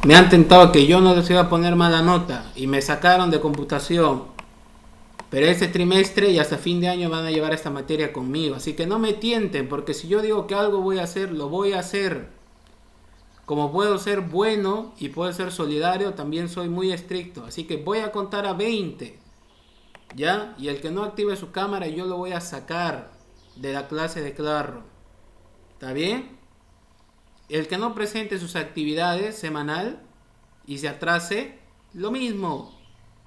me han tentado que yo no les iba a poner mala nota y me sacaron de computación. Pero este trimestre y hasta fin de año van a llevar esta materia conmigo. Así que no me tienten, porque si yo digo que algo voy a hacer, lo voy a hacer. Como puedo ser bueno y puedo ser solidario, también soy muy estricto. Así que voy a contar a 20. ¿Ya? Y el que no active su cámara yo lo voy a sacar de la clase de Claro. ¿Está bien? El que no presente sus actividades semanal y se atrase, lo mismo.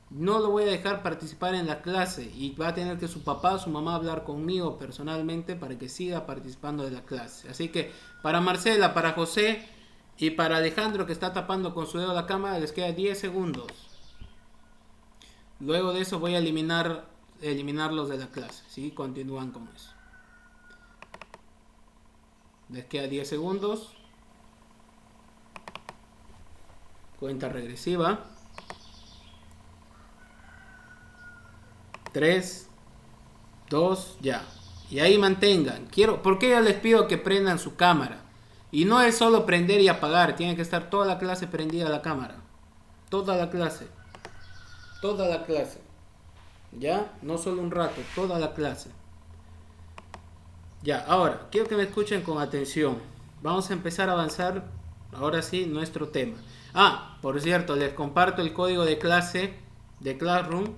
No lo voy a dejar participar en la clase y va a tener que su papá o su mamá hablar conmigo personalmente para que siga participando de la clase. Así que para Marcela, para José y para Alejandro, que está tapando con su dedo la cámara, les queda 10 segundos. Luego de eso voy a eliminarlos de la clase. ¿Sí? Continúan con eso. Les queda 10 segundos. Cuenta regresiva. 3, 2, ya. Y ahí mantengan. ¿Por qué yo les pido que prendan su cámara? Y no es solo prender y apagar. Tiene que estar toda la clase prendida la cámara. Toda la clase. Toda la clase. ¿Ya? No solo un rato. Toda la clase. Ya, ahora, quiero que me escuchen con atención. Vamos a empezar a avanzar, ahora sí, nuestro tema. Por cierto, les comparto el código de clase de Classroom.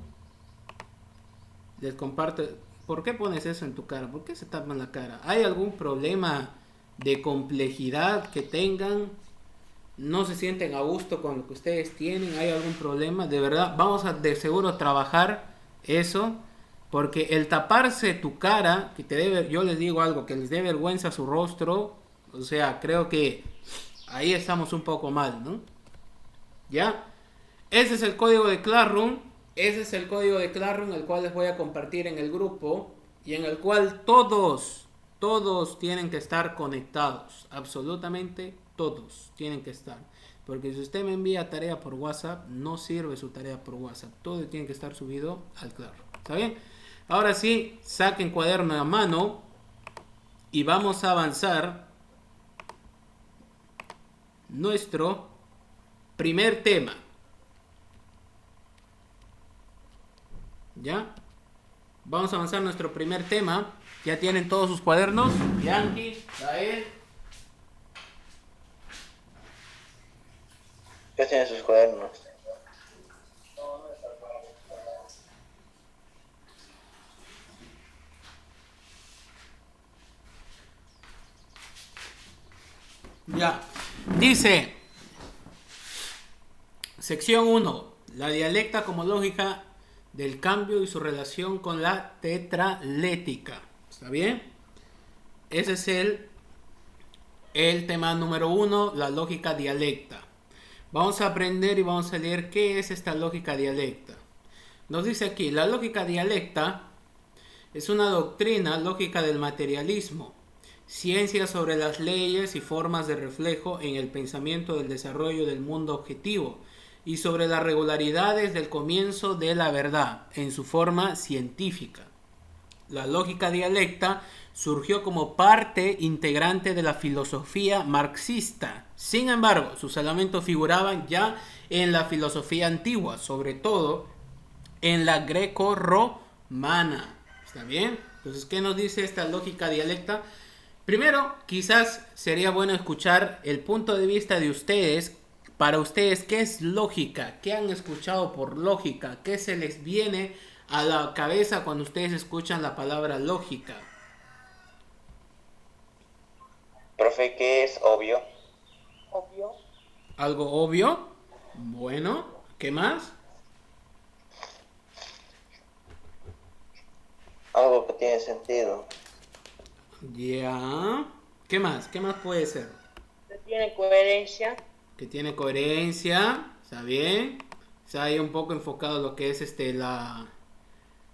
Les comparto. ¿Por qué pones eso en tu cara? ¿Por qué se tapan la cara? ¿Hay algún problema de complejidad que tengan? ¿No se sienten a gusto con lo que ustedes tienen? ¿Hay algún problema? De verdad, vamos a de seguro trabajar eso. Porque el taparse tu cara, yo les digo algo, que les dé vergüenza su rostro, o sea, creo que ahí estamos un poco mal, ¿no? ¿Ya? Ese es el código de Classroom. Ese es el código de Classroom, el cual les voy a compartir en el grupo y en el cual todos tienen que estar conectados. Absolutamente todos tienen que estar. Porque si usted me envía tarea por WhatsApp, no sirve su tarea por WhatsApp. Todo tiene que estar subido al Classroom. ¿Está bien? Ahora sí, saquen cuaderno a mano y vamos a avanzar nuestro primer tema. ¿Ya? Vamos a avanzar nuestro primer tema. Ya tienen todos sus cuadernos. Yankee, Dael. Ya tienen sus cuadernos. Ya. Dice, sección 1. La dialecta como lógica del cambio y su relación con la tetralética. ¿Está bien? Ese es el tema número 1, la lógica dialecta. Vamos a aprender y vamos a leer qué es esta lógica dialecta. Nos dice aquí, la lógica dialecta es una doctrina lógica del materialismo, ciencia sobre las leyes y formas de reflejo en el pensamiento del desarrollo del mundo objetivo y sobre las regularidades del comienzo de la verdad en su forma científica. La lógica dialecta surgió como parte integrante de la filosofía marxista. Sin embargo, sus elementos figuraban ya en la filosofía antigua, sobre todo en la greco-romana. ¿Está bien? Entonces, ¿qué nos dice esta lógica dialecta? Primero, quizás sería bueno escuchar el punto de vista de ustedes. Para ustedes, ¿qué es lógica? ¿Qué han escuchado por lógica? ¿Qué se les viene a la cabeza cuando ustedes escuchan la palabra lógica? Profe, ¿qué es obvio? ¿Algo obvio? Bueno, ¿qué más? Algo que tiene sentido. Ya. ¿Qué más? ¿Qué más puede ser? Que tiene coherencia. Que tiene coherencia, ¿está bien? Está ahí un poco enfocado lo que es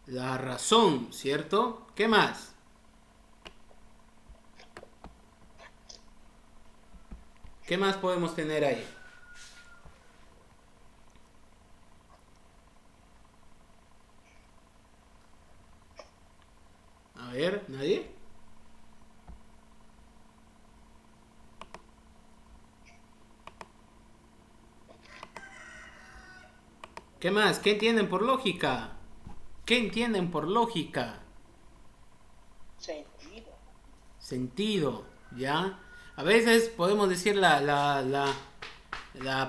la razón, ¿cierto? ¿Qué más? ¿Qué más podemos tener ahí? A ver, ¿nadie? ¿Qué más? ¿Qué entienden por lógica? ¿Qué entienden por lógica? Sentido. Sentido, ¿ya? A veces podemos decir la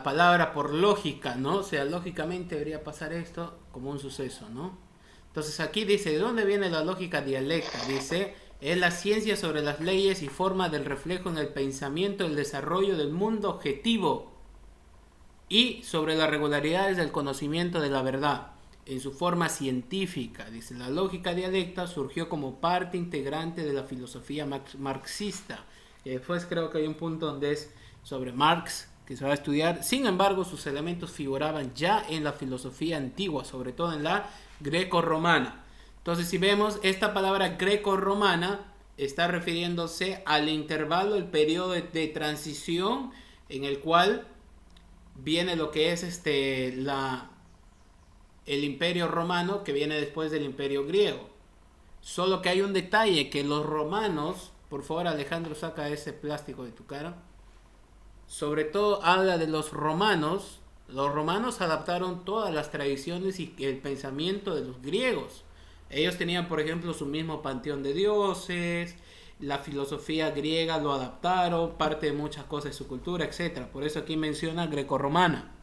palabra por lógica, ¿no? O sea, lógicamente debería pasar esto como un suceso, ¿no? Entonces aquí dice, ¿de dónde viene la lógica dialéctica? Dice, es la ciencia sobre las leyes y formas del reflejo en el pensamiento, el desarrollo del mundo objetivo y sobre las regularidades del conocimiento de la verdad en su forma científica. Dice, la lógica dialéctica surgió como parte integrante de la filosofía marxista. Y después creo que hay un punto donde es sobre Marx, que se va a estudiar. Sin embargo, sus elementos figuraban ya en la filosofía antigua, sobre todo en la greco-romana. Entonces, si vemos, esta palabra greco-romana está refiriéndose al intervalo, el periodo de transición en el cual viene lo que es el imperio romano, que viene después del imperio griego. Solo que hay un detalle, que los romanos, por favor Alejandro, saca ese plástico de tu cara, sobre todo habla de los romanos adaptaron todas las tradiciones y el pensamiento de los griegos. Ellos tenían, por ejemplo, su mismo panteón de dioses, la filosofía griega lo adaptaron, parte de muchas cosas de su cultura, etc. Por eso aquí menciona grecorromana.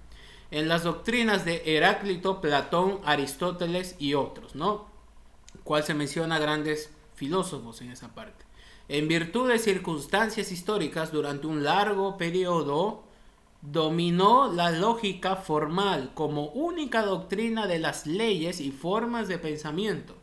En las doctrinas de Heráclito, Platón, Aristóteles y otros, ¿no? Cual se menciona grandes filósofos en esa parte. En virtud de circunstancias históricas, durante un largo periodo, dominó la lógica formal como única doctrina de las leyes y formas de pensamiento.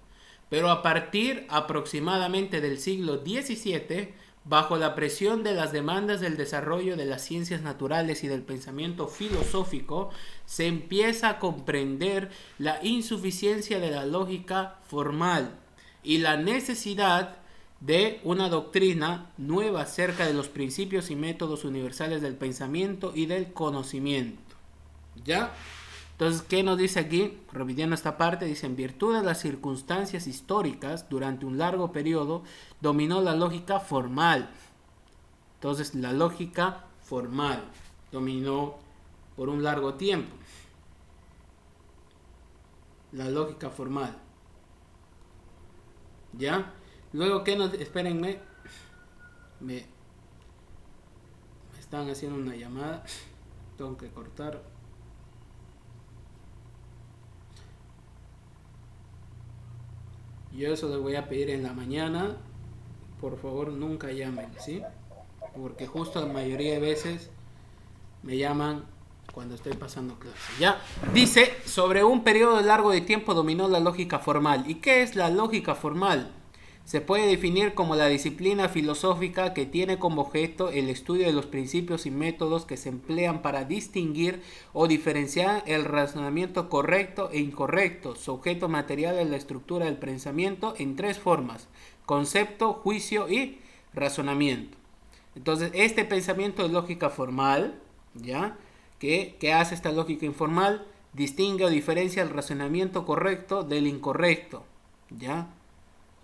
Pero a partir aproximadamente del siglo XVII, bajo la presión de las demandas del desarrollo de las ciencias naturales y del pensamiento filosófico, se empieza a comprender la insuficiencia de la lógica formal y la necesidad de una doctrina nueva acerca de los principios y métodos universales del pensamiento y del conocimiento. ¿Ya? Entonces, ¿qué nos dice aquí? Repitiendo esta parte, dice, en virtud de las circunstancias históricas, durante un largo periodo, dominó la lógica formal. Entonces, la lógica formal dominó por un largo tiempo. La lógica formal. ¿Ya? Luego, ¿qué nos...? Espérenme. Me están haciendo una llamada. Tengo que cortar. Yo eso les voy a pedir en la mañana. Por favor, nunca llamen, ¿sí? Porque justo la mayoría de veces me llaman cuando estoy pasando clase. Ya, dice, sobre un periodo largo de tiempo dominó la lógica formal. ¿Y qué es la lógica formal? Se puede definir como la disciplina filosófica que tiene como objeto el estudio de los principios y métodos que se emplean para distinguir o diferenciar el razonamiento correcto e incorrecto. Su objeto material es la estructura del pensamiento en tres formas: concepto, juicio y razonamiento. Entonces, este pensamiento es lógica formal, ¿ya? ¿Qué hace esta lógica informal? Distingue o diferencia el razonamiento correcto del incorrecto, ¿ya?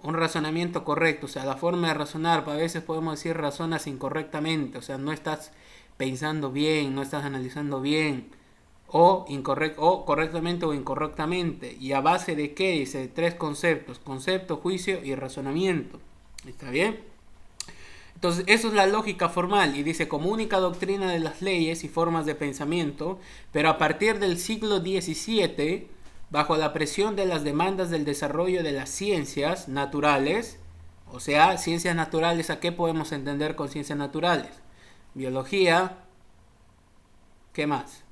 Un razonamiento correcto, o sea, la forma de razonar, a veces podemos decir razonas incorrectamente, o sea, no estás pensando bien, no estás analizando bien, o correctamente o incorrectamente. ¿Y a base de qué? Dice, tres conceptos: concepto, juicio y razonamiento. ¿Está bien? Entonces, eso es la lógica formal, y dice, como única doctrina de las leyes y formas de pensamiento, pero a partir del siglo XVII, bajo la presión de las demandas del desarrollo de las ciencias naturales, o sea, ciencias naturales, ¿a qué podemos entender con ciencias naturales? Biología, ¿qué más?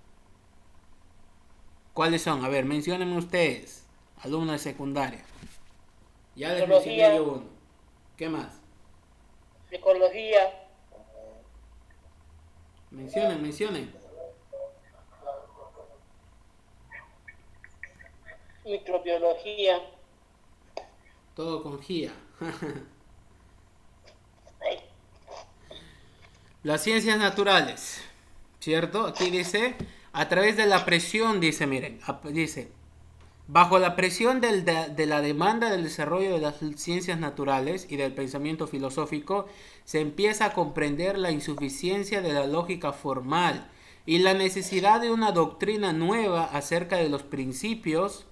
¿Cuáles son? A ver, menciónenme ustedes, alumnos de secundaria. Ya les mencioné yo uno. ¿Qué más? Psicología. Mencionen. Microbiología. Todo con GIA. Las ciencias naturales, ¿cierto? Aquí dice, a través de la presión, dice, miren, dice, bajo la presión de la demanda del desarrollo de las ciencias naturales y del pensamiento filosófico, se empieza a comprender la insuficiencia de la lógica formal y la necesidad de una doctrina nueva acerca de los principios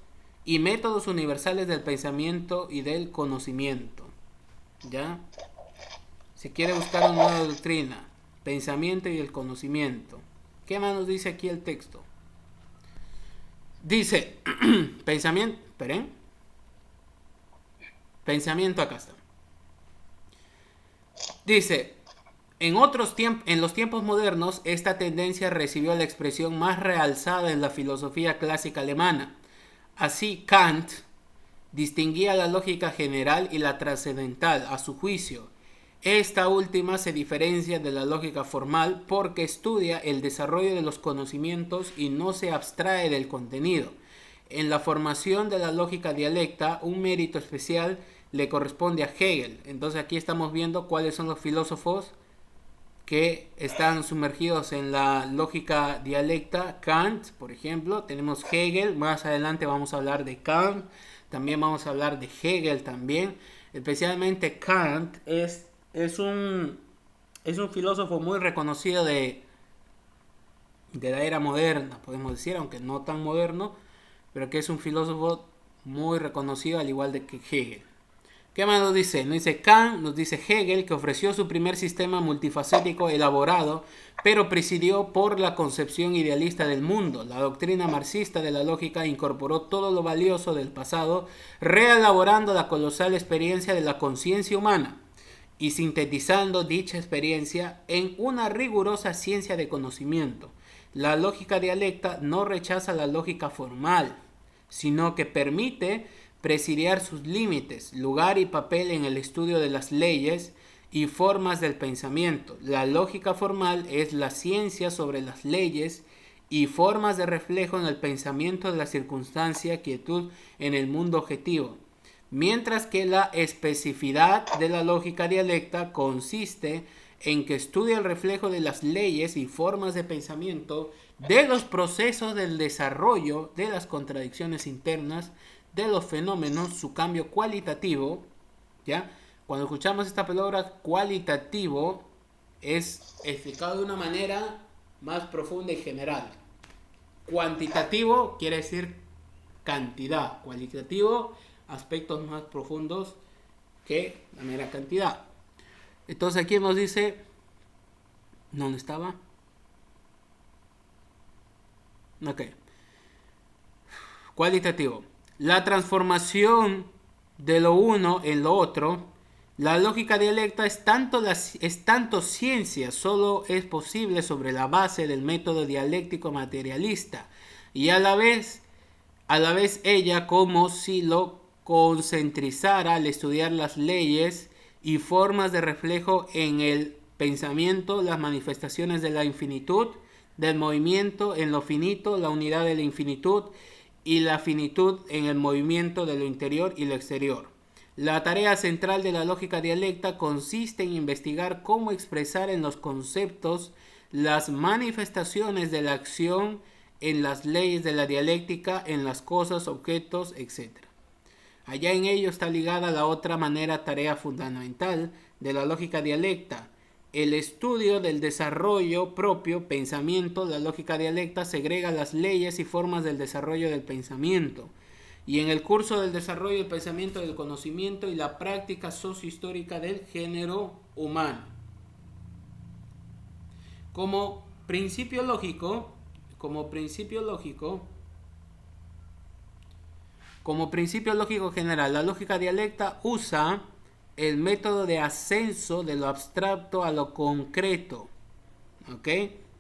y métodos universales del pensamiento y del conocimiento. ¿Ya? Se quiere buscar una nueva doctrina, pensamiento y el conocimiento. ¿Qué más nos dice aquí el texto? Dice, pensamiento, esperen. Pensamiento, acá está. Dice, en los tiempos modernos, esta tendencia recibió la expresión más realzada en la filosofía clásica alemana. Así, Kant distinguía la lógica general y la trascendental, a su juicio. Esta última se diferencia de la lógica formal porque estudia el desarrollo de los conocimientos y no se abstrae del contenido. En la formación de la lógica dialecta, un mérito especial le corresponde a Hegel. Entonces aquí estamos viendo cuáles son los filósofos que están sumergidos en la lógica dialecta. Kant, por ejemplo, tenemos Hegel, más adelante vamos a hablar de Kant, también vamos a hablar de Hegel también. Especialmente Kant es un filósofo muy reconocido de la era moderna, podemos decir, aunque no tan moderno, pero que es un filósofo muy reconocido al igual de que Hegel. ¿Qué más nos dice? Nos dice Kant, nos dice Hegel, que ofreció su primer sistema multifacético elaborado, pero presidió por la concepción idealista del mundo. La doctrina marxista de la lógica incorporó todo lo valioso del pasado, reelaborando la colosal experiencia de la conciencia humana y sintetizando dicha experiencia en una rigurosa ciencia de conocimiento. La lógica dialecta no rechaza la lógica formal, sino que permite presidiar sus límites, lugar y papel en el estudio de las leyes y formas del pensamiento. La lógica formal es la ciencia sobre las leyes y formas de reflejo en el pensamiento de la circunstancia, quietud en el mundo objetivo. Mientras que la especificidad de la lógica dialecta consiste en que estudia el reflejo de las leyes y formas de pensamiento, de los procesos del desarrollo, de las contradicciones internas, de los fenómenos, su cambio cualitativo. ¿Ya? Cuando escuchamos esta palabra cualitativo, es explicado de una manera más profunda y general. Cuantitativo quiere decir cantidad, cualitativo aspectos más profundos que la mera cantidad. Entonces aquí nos dice, ¿dónde estaba? Ok. Cualitativo. La transformación de lo uno en lo otro. La lógica dialecta es tanto ciencia, solo es posible sobre la base del método dialéctico materialista, y a la vez ella como si lo concentrizara al estudiar las leyes y formas de reflejo en el pensamiento, las manifestaciones de la infinitud, del movimiento en lo finito, la unidad de la infinitud y la finitud en el movimiento de lo interior y lo exterior. La tarea central de la lógica dialecta consiste en investigar cómo expresar en los conceptos las manifestaciones de la acción en las leyes de la dialéctica, en las cosas, objetos, etc. Allá en ello está ligada la otra tarea fundamental de la lógica dialecta, el estudio del desarrollo propio, pensamiento. La lógica dialecta segrega las leyes y formas del desarrollo del pensamiento, y en el curso del desarrollo del pensamiento, del conocimiento y la práctica sociohistórica del género humano. Como principio lógico general, la lógica dialecta usa el método de ascenso de lo abstracto a lo concreto. ¿Ok?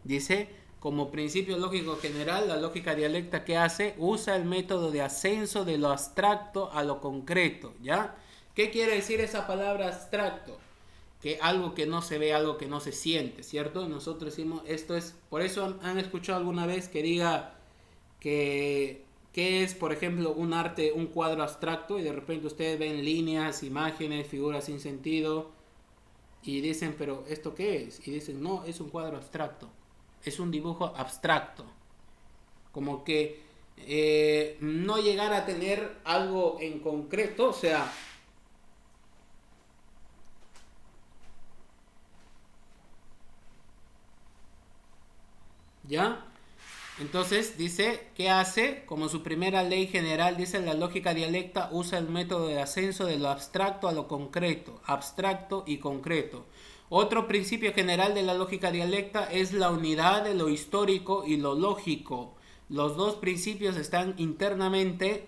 Dice, como principio lógico general, la lógica dialecta, ¿qué hace? Usa el método de ascenso de lo abstracto a lo concreto. ¿Ya? ¿Qué quiere decir esa palabra abstracto? Que algo que no se ve, algo que no se siente, ¿cierto? Nosotros decimos, esto es, por eso han escuchado alguna vez que diga que es, por ejemplo, un arte, un cuadro abstracto, y de repente ustedes ven líneas, imágenes, figuras sin sentido, y dicen, pero ¿esto qué es? Y dicen, no, es un cuadro abstracto, es un dibujo abstracto, como que no llegar a tener algo en concreto, o sea, ¿Ya? Entonces dice, ¿qué hace? Como su primera ley general, dice la lógica dialecta usa el método de ascenso de lo abstracto a lo concreto, abstracto y concreto. Otro principio general de la lógica dialecta es la unidad de lo histórico y lo lógico. Los dos principios están internamente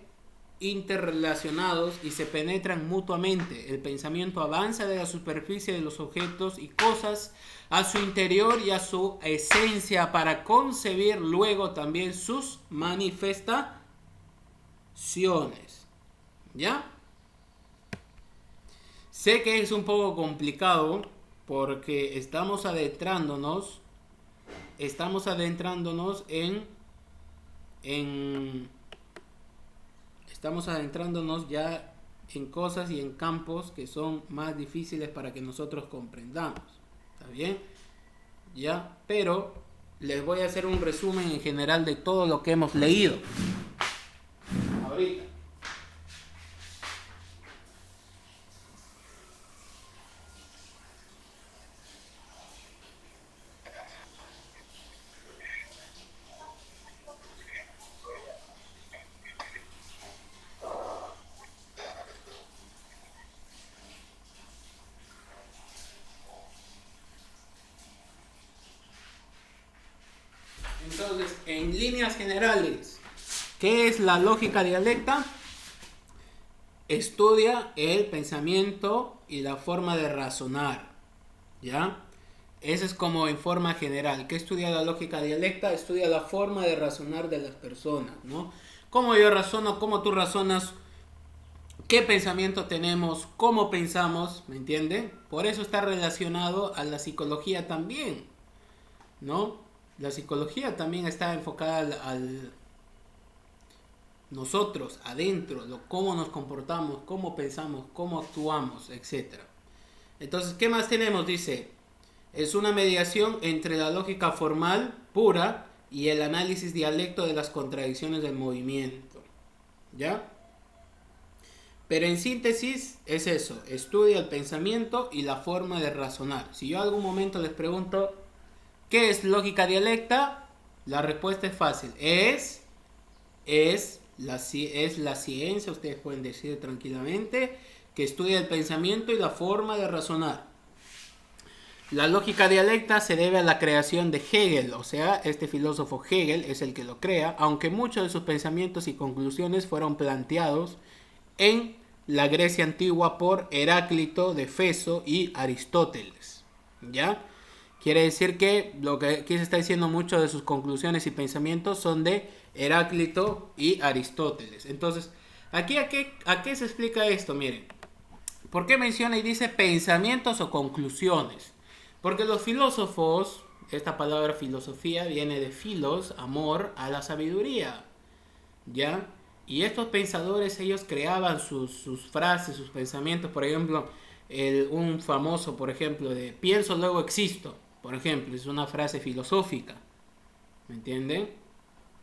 interrelacionados y se penetran mutuamente. El pensamiento avanza de la superficie de los objetos y cosas a su interior y a su esencia para concebir luego también sus manifestaciones. ¿Ya? Sé que es un poco complicado porque estamos adentrándonos estamos adentrándonos ya en cosas y en campos que son más difíciles para que nosotros comprendamos. ¿Está bien? Ya, pero les voy a hacer un resumen en general de todo lo que hemos leído ahorita. Entonces, en líneas generales, ¿qué es la lógica dialecta? Estudia el pensamiento y la forma de razonar, ¿ya? Eso es como en forma general. ¿Qué estudia la lógica dialecta? Estudia la forma de razonar de las personas, ¿no? Cómo yo razono, cómo tú razonas, qué pensamiento tenemos, cómo pensamos, ¿me entienden? Por eso está relacionado a la psicología también, ¿no? La psicología también está enfocada al nosotros, adentro, cómo nos comportamos, cómo pensamos, cómo actuamos, etc. Entonces, ¿qué más tenemos? Dice, es una mediación entre la lógica formal pura y el análisis dialecto de las contradicciones del movimiento. ¿Ya? Pero en síntesis es eso, estudia el pensamiento y la forma de razonar. Si yo algún momento les pregunto, ¿qué es lógica dialecta? La respuesta es fácil. Es la ciencia, ustedes pueden decir tranquilamente, que estudia el pensamiento y la forma de razonar. La lógica dialecta se debe a la creación de Hegel, o sea, este filósofo Hegel es el que lo crea, aunque muchos de sus pensamientos y conclusiones fueron planteados en la Grecia antigua por Heráclito de Éfeso y Aristóteles. ¿Ya? Quiere decir que lo que aquí se está diciendo, muchos de sus conclusiones y pensamientos son de Heráclito y Aristóteles. Entonces, aquí ¿a qué se explica esto? Miren, ¿por qué menciona y dice pensamientos o conclusiones? Porque los filósofos, esta palabra filosofía viene de filos, amor, a la sabiduría, ¿ya? Y estos pensadores, ellos creaban sus frases, sus pensamientos. Por ejemplo, un famoso, por ejemplo, de pienso luego existo, por ejemplo, es una frase filosófica, ¿me entienden?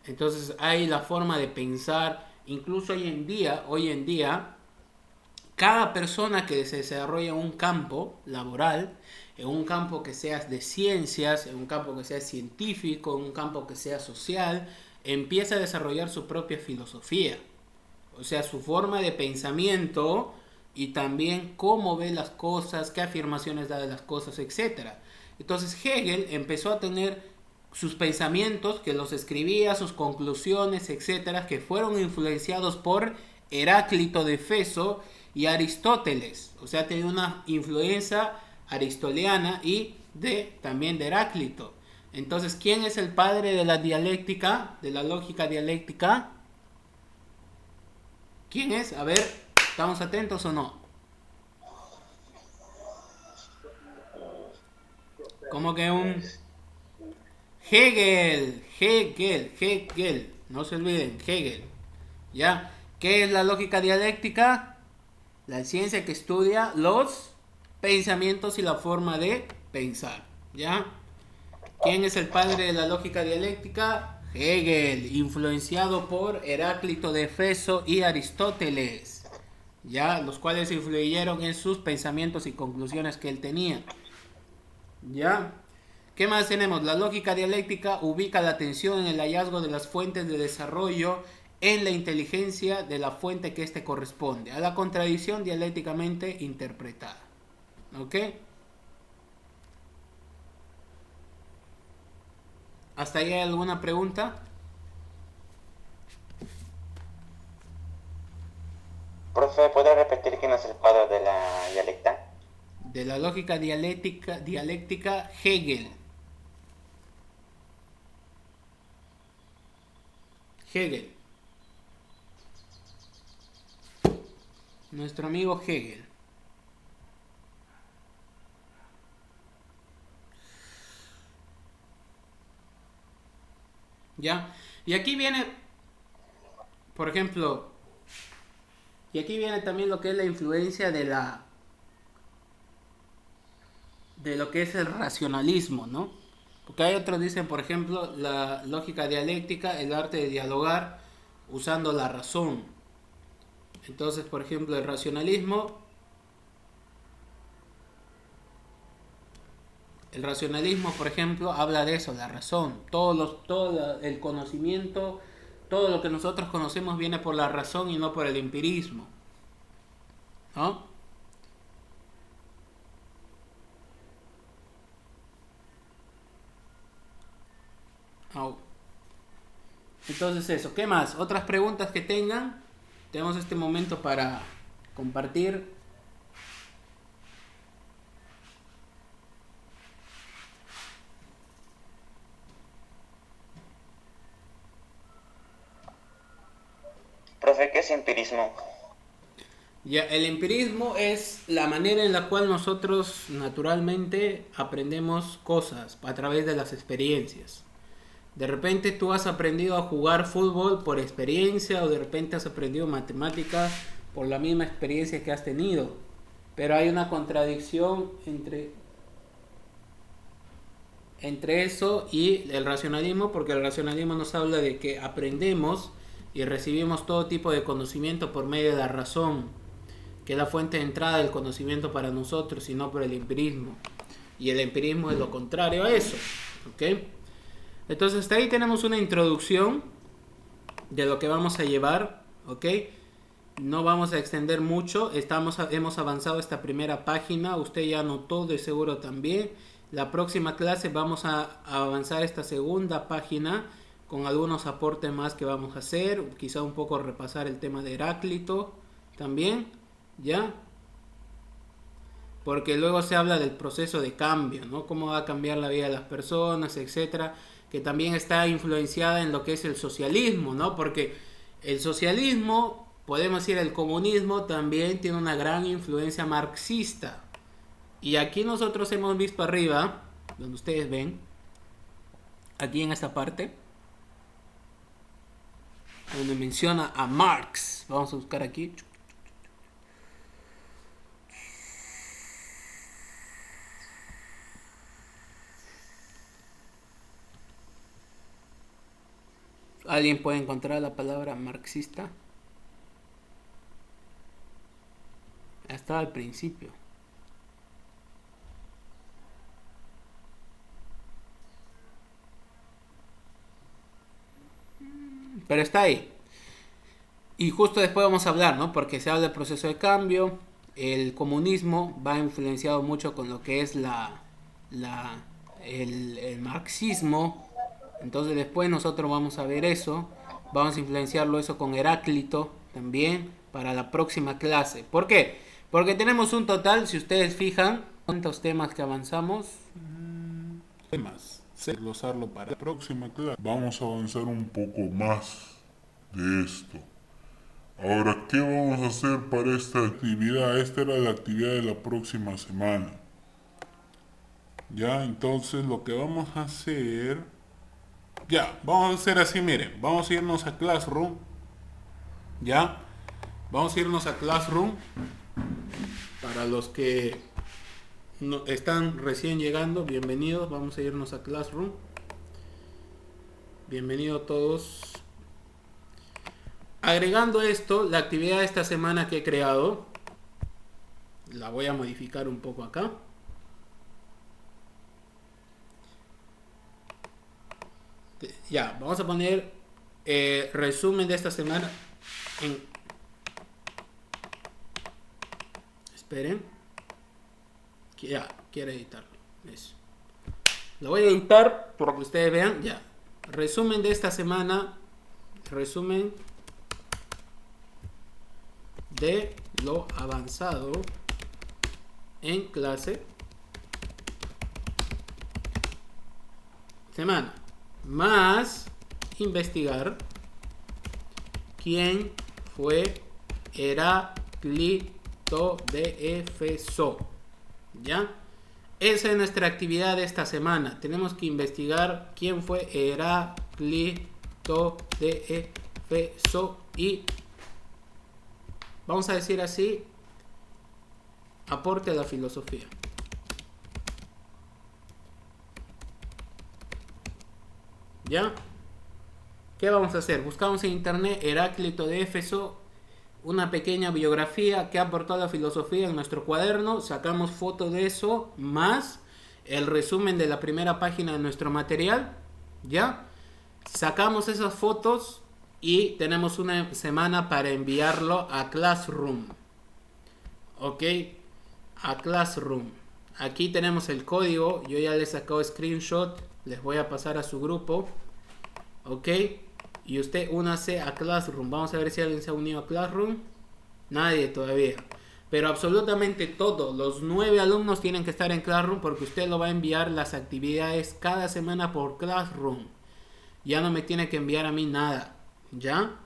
Entonces hay la forma de pensar. Incluso hoy en día, cada persona que se desarrolla en un campo laboral, en un campo que sea de ciencias, en un campo que sea científico, en un campo que sea social, empieza a desarrollar su propia filosofía, o sea, su forma de pensamiento y también cómo ve las cosas, qué afirmaciones da de las cosas, etc. Entonces Hegel empezó a tener sus pensamientos, que los escribía, sus conclusiones, etc., que fueron influenciados por Heráclito de Éfeso y Aristóteles, o sea, tenía una influencia aristoteliana y también de Heráclito. Entonces, ¿quién es el padre de la dialéctica, de la lógica dialéctica? ¿Quién es? A ver, ¿estamos atentos o no? ¿Cómo que un Hegel? No se olviden, Hegel. ¿Ya? ¿Qué es la lógica dialéctica? La ciencia que estudia los pensamientos y la forma de pensar. ¿Ya? ¿Quién es el padre de la lógica dialéctica? Hegel, influenciado por Heráclito de Éfeso y Aristóteles, ya, los cuales influyeron en sus pensamientos y conclusiones que él tenía. ¿Ya? ¿Qué más tenemos? La lógica dialéctica ubica la atención en el hallazgo de las fuentes de desarrollo en la inteligencia de la fuente que éste corresponde, a la contradicción dialécticamente interpretada. ¿Ok? ¿Hasta ahí hay alguna pregunta? Profe, ¿puede repetir quién es el padre de la dialecta? De la lógica dialéctica Hegel. Hegel. Nuestro amigo Hegel. ¿Ya? Y aquí viene, por ejemplo, y aquí viene también lo que es la influencia de lo que es el racionalismo, ¿no? Porque hay otros dicen, por ejemplo, la lógica dialéctica, el arte de dialogar usando la razón. Entonces, por ejemplo, el racionalismo, por ejemplo, habla de eso, la razón. Todo el conocimiento, todo lo que nosotros conocemos viene por la razón y no por el empirismo, ¿no? Oh. Entonces eso, ¿qué más? ¿Otras preguntas que tengan? Tenemos este momento para compartir. Profe, ¿qué es empirismo? Ya, el empirismo es la manera en la cual nosotros naturalmente aprendemos cosas a través de las experiencias. De repente tú has aprendido a jugar fútbol por experiencia o de repente has aprendido matemáticas por la misma experiencia que has tenido. Pero hay una contradicción entre eso y el racionalismo, porque el racionalismo nos habla de que aprendemos y recibimos todo tipo de conocimiento por medio de la razón, que es la fuente de entrada del conocimiento para nosotros y no por el empirismo. Y el empirismo es lo contrario a eso, ¿ok? Entonces hasta ahí tenemos una introducción de lo que vamos a llevar, ¿ok? No vamos a extender mucho, hemos avanzado esta primera página, usted ya anotó de seguro también. La próxima clase vamos a avanzar esta segunda página con algunos aportes más que vamos a hacer, quizá un poco repasar el tema de Heráclito también, ¿ya? Porque luego se habla del proceso de cambio, ¿no? Cómo va a cambiar la vida de las personas, etcétera, que también está influenciada en lo que es el socialismo, ¿no? Porque el socialismo, podemos decir el comunismo, también tiene una gran influencia marxista. Y aquí nosotros hemos visto arriba, donde ustedes ven, aquí en esta parte, donde menciona a Marx. Vamos a buscar aquí. ¿Alguien puede encontrar la palabra marxista? Está al principio. Pero está ahí. Y justo después vamos a hablar, ¿no? Porque se habla del proceso de cambio. El comunismo va influenciado mucho con lo que es el marxismo. Entonces después nosotros vamos a ver eso. Vamos a influenciarlo eso con Heráclito también para la próxima clase. ¿Por qué? Porque tenemos un total, si ustedes fijan, ¿cuántos temas que avanzamos? Temas. Desglosarlo para la próxima clase. Vamos a avanzar un poco más de esto. Ahora, ¿qué vamos a hacer para esta actividad? Esta era la actividad de la próxima semana. Ya, entonces lo que vamos a hacer... Ya, vamos a hacer así, miren. Vamos a irnos a Classroom. Ya. Vamos a irnos a Classroom. Para los que no, están recién llegando, bienvenidos. Vamos a irnos a Classroom. Bienvenidos todos. Agregando esto, la actividad de esta semana que he creado, la voy a modificar un poco acá. Ya, vamos a poner resumen de esta semana en... Esperen. Ya, quiere editarlo. Eso. Lo voy a editar para que ustedes vean. Ya. Resumen de esta semana. Resumen de lo avanzado en clase. Semana. Más investigar quién fue Heráclito de Éfeso. ¿Ya? Esa es nuestra actividad de esta semana. Tenemos que investigar quién fue Heráclito de Éfeso y, vamos a decir así, aporte a la filosofía. ¿Ya? ¿Qué vamos a hacer? Buscamos en internet Heráclito de Éfeso, una pequeña biografía que ha aportado la filosofía en nuestro cuaderno. Sacamos foto de eso, más el resumen de la primera página de nuestro material. ¿Ya? Sacamos esas fotos y tenemos una semana para enviarlo a Classroom. ¿Ok? A Classroom. Aquí tenemos el código. Yo ya les he sacado screenshot. Les voy a pasar a su grupo. ¿Ok? Y usted únase a Classroom. Vamos a ver si alguien se ha unido a Classroom. Nadie todavía. Pero absolutamente todos los 9 alumnos tienen que estar en Classroom, porque usted lo va a enviar las actividades cada semana por Classroom. Ya no me tiene que enviar a mí nada. ¿Ya?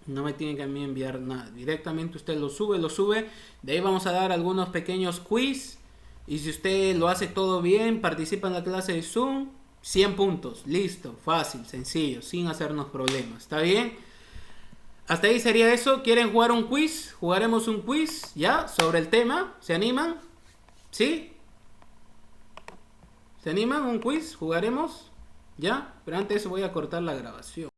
No me tiene que a mí enviar nada. Directamente usted lo sube. De ahí vamos a dar algunos pequeños quiz. Y si usted lo hace todo bien, participa en la clase de Zoom, 100 puntos. Listo, fácil, sencillo, sin hacernos problemas. ¿Está bien? Hasta ahí sería eso. ¿Quieren jugar un quiz? Jugaremos un quiz, ¿ya? Sobre el tema. ¿Se animan? ¿Sí? ¿Se animan? ¿Un quiz? ¿Jugaremos? ¿Ya? Pero antes voy a cortar la grabación.